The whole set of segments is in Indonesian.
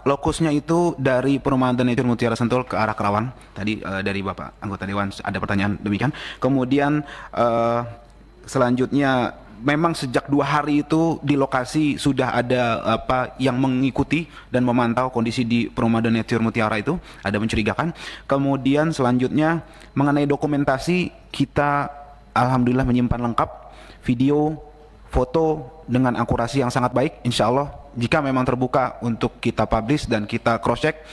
Lokusnya itu dari Perumahan Nature Mutiara Sentul ke arah Kerawan. Tadi dari Bapak anggota Dewan ada pertanyaan demikian. Kemudian selanjutnya memang sejak 2 hari itu di lokasi sudah ada yang mengikuti dan memantau kondisi di Perumahan Nature Mutiara itu, ada mencurigakan. Kemudian selanjutnya mengenai dokumentasi, kita alhamdulillah menyimpan lengkap video, foto dengan akurasi yang sangat baik. Insya Allah jika memang terbuka untuk kita publish dan kita cross check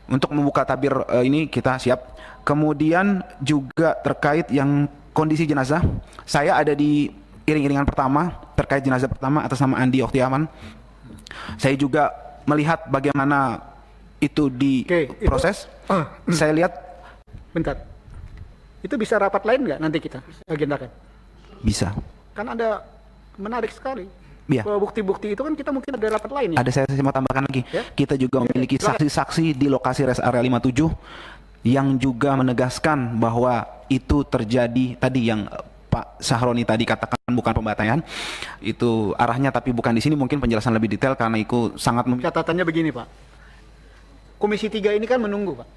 untuk membuka tabir ini, kita siap. Kemudian juga terkait yang kondisi jenazah, saya ada di iring-iringan pertama terkait jenazah pertama atas nama Andi Oktiaman. Saya juga melihat bagaimana itu diproses. Saya lihat. Bentar, itu bisa rapat lain nggak nanti kita agendakan? Bisa. Kan ada menarik sekali. Iya. Bukti-bukti itu kan kita mungkin ada rapat lain ya. Ada, saya mau tambahkan lagi. Ya? Kita juga memiliki saksi-saksi di lokasi rest area 57 yang juga menegaskan bahwa itu terjadi tadi yang Pak Sahroni tadi katakan bukan pembantaian. Itu arahnya tapi bukan di sini, mungkin penjelasan lebih detail karena itu sangat catatannya begini, Pak. Komisi 3 ini kan menunggu, Pak.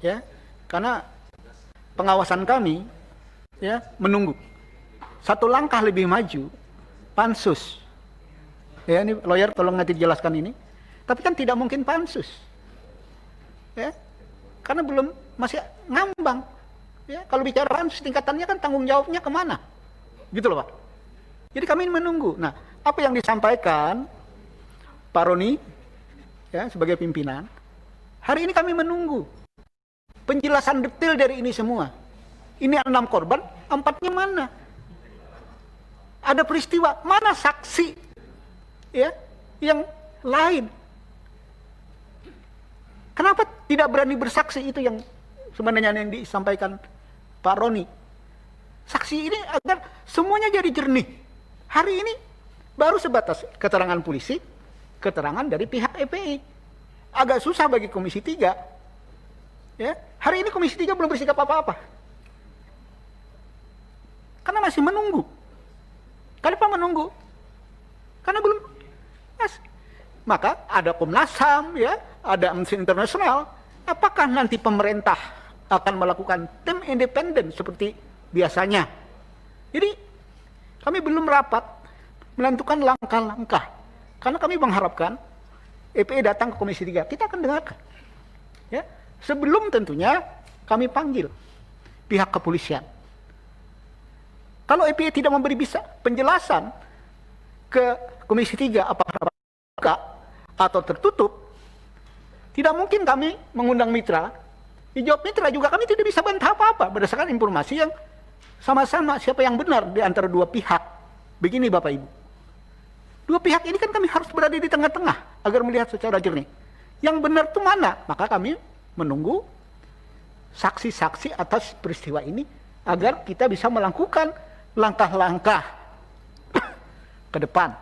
Ya. Karena pengawasan kami ya menunggu. Satu langkah lebih maju pansus. Ya, ini lawyer tolong nanti dijelaskan ini. Tapi kan tidak mungkin pansus. Ya. Karena belum, masih ngambang. Ya, kalau bicara pansus tingkatannya kan tanggung jawabnya kemana? Gitu loh, Pak. Jadi kami menunggu. Nah, apa yang disampaikan Pak Roni ya sebagai pimpinan, hari ini kami menunggu penjelasan detail dari ini semua. Ini 6 korban, 4-nya mana? Ada peristiwa, mana saksi ya yang lain? Kenapa tidak berani bersaksi? Itu yang sebenarnya yang disampaikan Pak Roni. Saksi ini agar semuanya jadi jernih. Hari ini baru sebatas keterangan polisi, keterangan dari pihak EPI. Agak susah bagi Komisi 3. Ya, hari ini Komisi 3 belum bersikap apa-apa. Karena masih menunggu. Kenapa menunggu? Karena belum. Maka ada Komnas HAM, ya, ada Amnesty International. Apakah nanti pemerintah akan melakukan tim independen seperti biasanya? Jadi kami belum rapat menentukan langkah-langkah. Karena kami mengharapkan EPI datang ke Komisi 3. Kita akan dengarkan. Ya, sebelum tentunya kami panggil pihak kepolisian. Kalau EPI tidak memberi bisa penjelasan ke Komisi 3 apakah buka atau tertutup, tidak mungkin kami mengundang mitra. Dijawab mitra juga kami tidak bisa bantah apa-apa berdasarkan informasi yang sama-sama siapa yang benar di antara dua pihak. Begini Bapak Ibu. Dua pihak ini kan kami harus berada di tengah-tengah agar melihat secara jernih. Yang benar itu mana? Maka kami menunggu saksi-saksi atas peristiwa ini agar kita bisa melakukan langkah-langkah ke depan.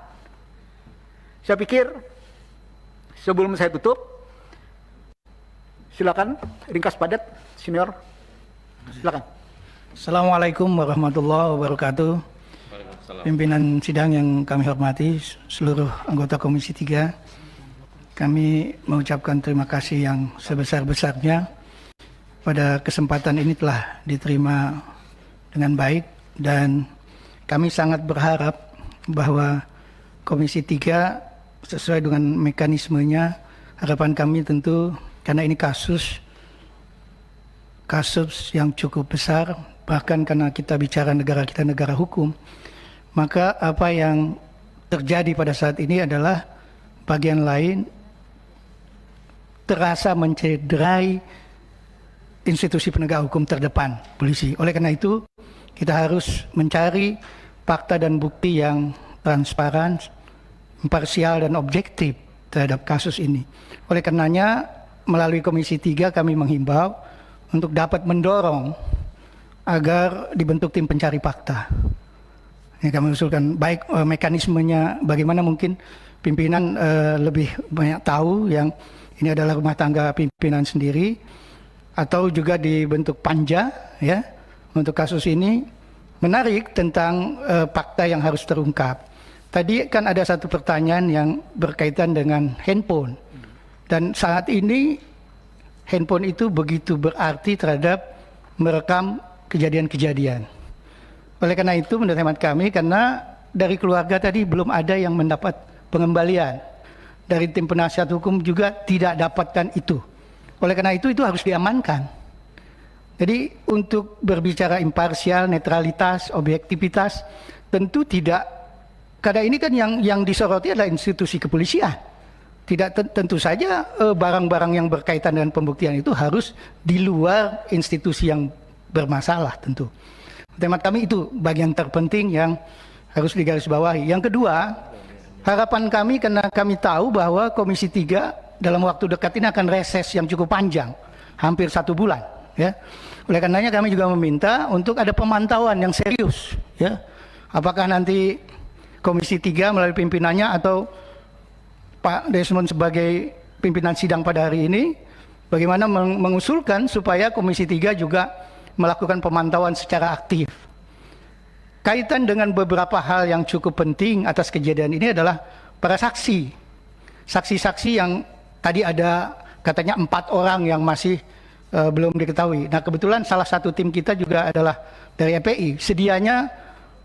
Saya pikir sebelum saya tutup, silakan ringkas padat, senior. Silakan. Assalamualaikum warahmatullahi wabarakatuh. Pimpinan sidang yang kami hormati, seluruh anggota Komisi 3, kami mengucapkan terima kasih yang sebesar-besarnya. Pada kesempatan ini telah diterima dengan baik. Dan kami sangat berharap bahwa Komisi 3 sesuai dengan mekanismenya, harapan kami tentu karena ini kasus yang cukup besar, bahkan karena kita bicara negara kita negara hukum, maka apa yang terjadi pada saat ini adalah bagian lain terasa mencederai institusi penegak hukum terdepan, polisi. Oleh karena itu, kita harus mencari fakta dan bukti yang transparan, imparsial dan objektif terhadap kasus ini. Oleh karenanya, melalui Komisi 3 kami menghimbau untuk dapat mendorong agar dibentuk tim pencari fakta. Ini kami usulkan, baik mekanismenya bagaimana, mungkin pimpinan lebih banyak tahu, yang ini adalah rumah tangga pimpinan sendiri, atau juga dibentuk panja ya untuk kasus ini. Menarik tentang fakta yang harus terungkap. Tadi kan ada satu pertanyaan yang berkaitan dengan handphone. Dan saat ini handphone itu begitu berarti terhadap merekam kejadian-kejadian. Oleh karena itu menurut hemat kami, karena dari keluarga tadi belum ada yang mendapat pengembalian. Dari tim penasihat hukum juga tidak dapatkan itu. Oleh karena itu harus diamankan. Jadi untuk berbicara imparsial, netralitas, objektivitas, tentu tidak. Karena ini kan yang disoroti adalah institusi kepolisian. Tidak tentu saja barang-barang yang berkaitan dengan pembuktian itu harus di luar institusi yang bermasalah tentu. Tema kami itu bagian terpenting yang harus digarisbawahi. Yang kedua, harapan kami karena kami tahu bahwa Komisi 3 dalam waktu dekat ini akan reses yang cukup panjang, hampir 1 bulan. Ya. Oleh karenanya kami juga meminta untuk ada pemantauan yang serius. Ya. Apakah nanti Komisi 3 melalui pimpinannya atau Pak Desmond sebagai pimpinan sidang pada hari ini, bagaimana mengusulkan supaya Komisi 3 juga melakukan pemantauan secara aktif. Kaitan dengan beberapa hal yang cukup penting atas kejadian ini adalah para saksi. Saksi-saksi yang tadi ada katanya 4 orang yang masih belum diketahui. Nah kebetulan salah satu tim kita juga adalah dari EPI. Sedianya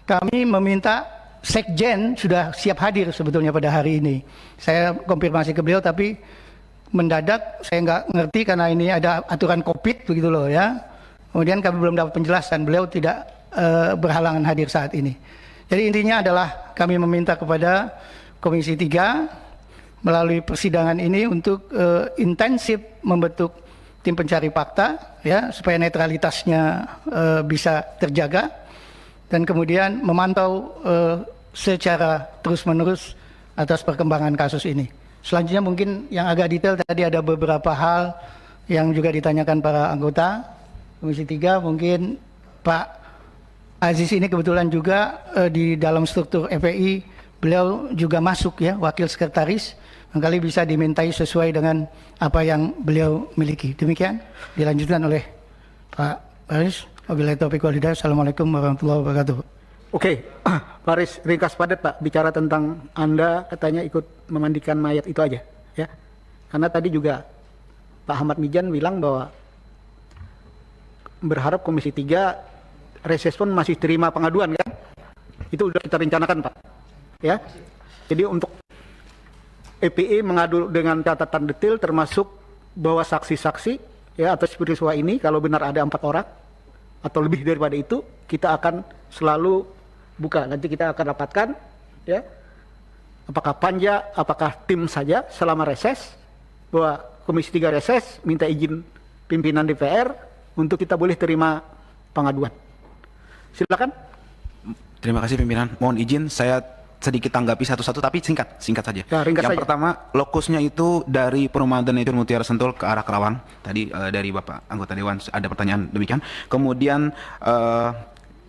kami meminta Sekjen sudah siap hadir sebetulnya pada hari ini. Saya konfirmasi ke beliau tapi mendadak saya nggak ngerti karena ini ada aturan COVID begitu loh ya. Kemudian kami belum dapat penjelasan, beliau tidak berhalangan hadir saat ini. Jadi intinya adalah kami meminta kepada Komisi 3 melalui persidangan ini untuk intensif membentuk tim pencari fakta ya supaya netralitasnya bisa terjaga dan kemudian memantau secara terus-menerus atas perkembangan kasus ini. Selanjutnya mungkin yang agak detail tadi ada beberapa hal yang juga ditanyakan para anggota Komisi 3. Mungkin Pak Aziz ini kebetulan juga di dalam struktur FPI beliau juga masuk ya wakil sekretaris. Barangkali bisa dimintai sesuai dengan apa yang beliau miliki. Demikian dilanjutkan oleh Pak Aziz. Wabillahi taufiq wal hidayah. Assalamualaikum warahmatullahi wabarakatuh. Oke, Pak Aris, ringkas padat Pak, bicara tentang Anda katanya ikut memandikan mayat itu aja, ya. Karena tadi juga Pak Ahmad Mijan bilang bahwa berharap Komisi 3 reses pun masih terima pengaduan kan? Itu sudah kita rencanakan Pak, ya. Jadi untuk EPI mengadu dengan catatan detail termasuk bahwa saksi-saksi ya atas peristiwa ini kalau benar ada 4 orang atau lebih daripada itu kita akan selalu buka, nanti kita akan rapatkan ya apakah panja, apakah tim saja selama reses, bahwa Komisi 3 reses minta izin pimpinan DPR untuk kita boleh terima pengaduan. Silakan. Terima kasih pimpinan. Mohon izin saya sedikit tanggapi satu-satu tapi singkat saja. Ya, ringkas yang saja. pertama, lokusnya itu dari Perumahan Nature Mutiara Sentul ke arah Kerawang. Tadi dari Bapak anggota Dewan ada pertanyaan demikian. Kemudian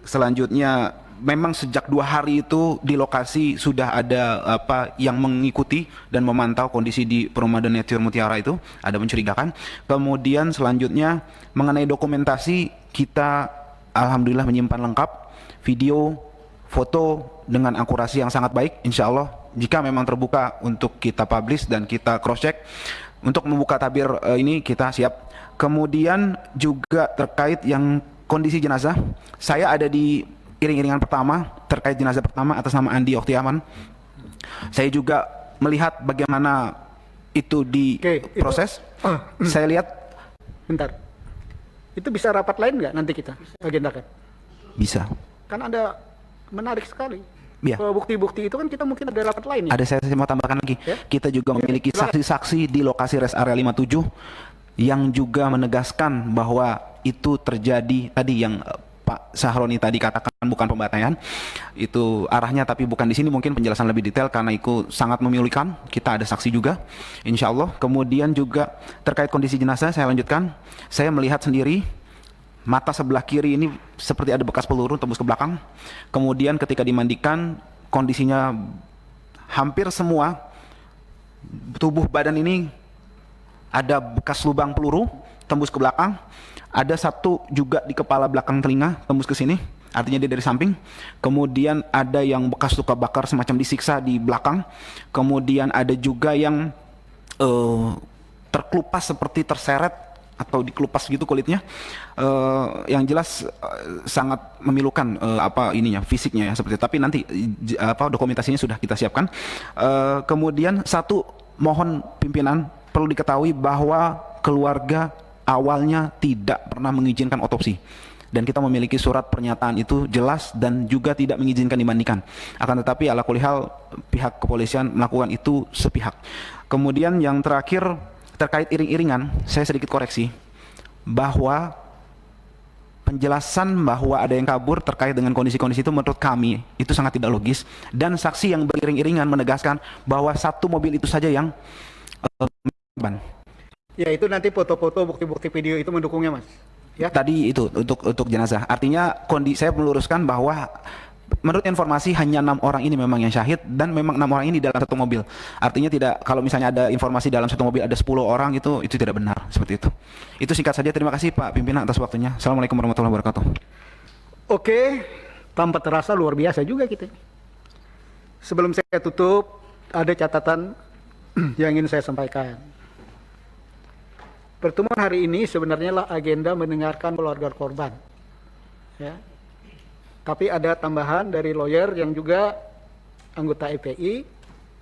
selanjutnya memang sejak 2 hari itu di lokasi sudah ada yang mengikuti dan memantau kondisi di Perumahan Nature Mutiara itu, ada mencurigakan. Kemudian selanjutnya mengenai dokumentasi kita alhamdulillah menyimpan lengkap video, foto dengan akurasi yang sangat baik. Insya Allah jika memang terbuka untuk kita publish dan kita cross check untuk membuka tabir ini kita siap. Kemudian juga terkait yang kondisi jenazah, saya ada di iring-iringan pertama terkait jenazah pertama atas nama Andi Oktiaman. Saya juga melihat bagaimana itu diproses. Saya lihat. Bentar. Itu bisa rapat lain nggak nanti kita agendakan? Bisa. Kan ada menarik sekali. Ya. Bukti-bukti itu kan kita mungkin ada rapat lain. Ada saya mau tambahkan lagi. Ya? Kita juga memiliki saksi-saksi di lokasi rest area 57 yang juga menegaskan bahwa itu terjadi tadi yang Pak Sahroni tadi katakan bukan pembantaian, itu arahnya tapi bukan di sini, mungkin penjelasan lebih detail karena itu sangat memilukan. Kita ada saksi juga, insya Allah. Kemudian juga terkait kondisi jenazah saya lanjutkan. Saya melihat sendiri mata sebelah kiri ini seperti ada bekas peluru tembus ke belakang. Kemudian ketika dimandikan kondisinya hampir semua tubuh badan ini ada bekas lubang peluru tembus ke belakang. Ada satu juga di kepala belakang telinga tembus ke sini. artinya dia dari samping. Kemudian ada yang bekas luka bakar semacam disiksa di belakang. Kemudian ada juga yang terkelupas seperti terseret atau dikelupas gitu kulitnya. Yang jelas sangat memilukan fisiknya ya seperti itu. Tapi nanti dokumentasinya sudah kita siapkan. Kemudian satu, mohon pimpinan perlu diketahui bahwa keluarga awalnya tidak pernah mengizinkan otopsi. Dan kita memiliki surat pernyataan itu jelas dan juga tidak mengizinkan dimandikan. Akan tetapi ala kulli hal pihak kepolisian melakukan itu sepihak. Kemudian yang terakhir terkait iring-iringan, saya sedikit koreksi bahwa penjelasan bahwa ada yang kabur terkait dengan kondisi-kondisi itu menurut kami itu sangat tidak logis, dan saksi yang beriring-iringan menegaskan bahwa satu mobil itu saja yang ban. Ya itu nanti foto-foto bukti-bukti video itu mendukungnya Mas. Ya. Tadi itu untuk jenazah. Artinya saya meluruskan bahwa menurut informasi hanya 6 orang ini memang yang syahid, dan memang 6 orang ini dalam satu mobil. Artinya tidak, kalau misalnya ada informasi dalam satu mobil ada 10 orang itu tidak benar seperti itu. Itu singkat saja. Terima kasih Pak Pimpinan atas waktunya. Assalamualaikum warahmatullahi wabarakatuh. Oke, tanpa terasa luar biasa juga kita. Sebelum saya tutup, ada catatan yang ingin saya sampaikan. Pertemuan hari ini sebenarnya lah agenda mendengarkan keluarga korban. Ya. Tapi ada tambahan dari lawyer yang juga anggota FPI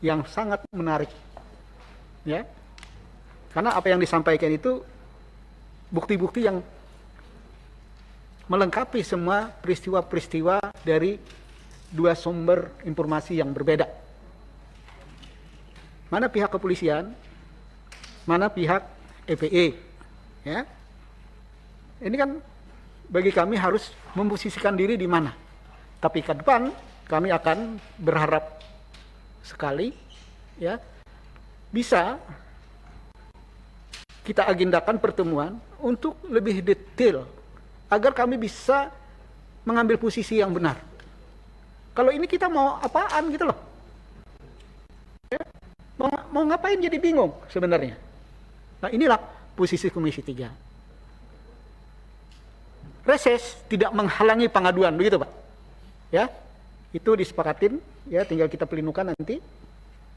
yang sangat menarik. Ya. Karena apa yang disampaikan itu bukti-bukti yang melengkapi semua peristiwa-peristiwa dari dua sumber informasi yang berbeda. Mana pihak kepolisian, mana pihak FPI, ya. Ini kan bagi kami harus memposisikan diri di mana. Tapi ke depan kami akan berharap sekali, ya, bisa kita agendakan pertemuan untuk lebih detail agar kami bisa mengambil posisi yang benar. Kalau ini kita mau apaan gitu loh, ya? Mau ngapain jadi bingung sebenarnya. Nah inilah posisi Komisi 3. Reses tidak menghalangi pengaduan, begitu Pak. Ya, itu disepakatin, ya tinggal kita pelinukan nanti.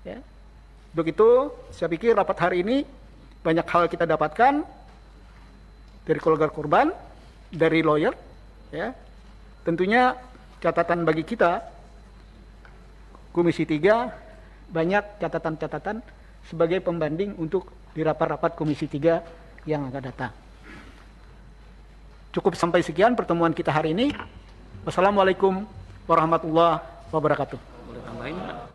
Ya. Untuk itu saya pikir rapat hari ini banyak hal kita dapatkan dari keluarga korban, dari lawyer. Ya. Tentunya catatan bagi kita, Komisi 3, banyak catatan-catatan sebagai pembanding untuk di rapat-rapat Komisi 3 yang akan datang. Cukup sampai sekian pertemuan kita hari ini. Wassalamualaikum warahmatullahi wabarakatuh.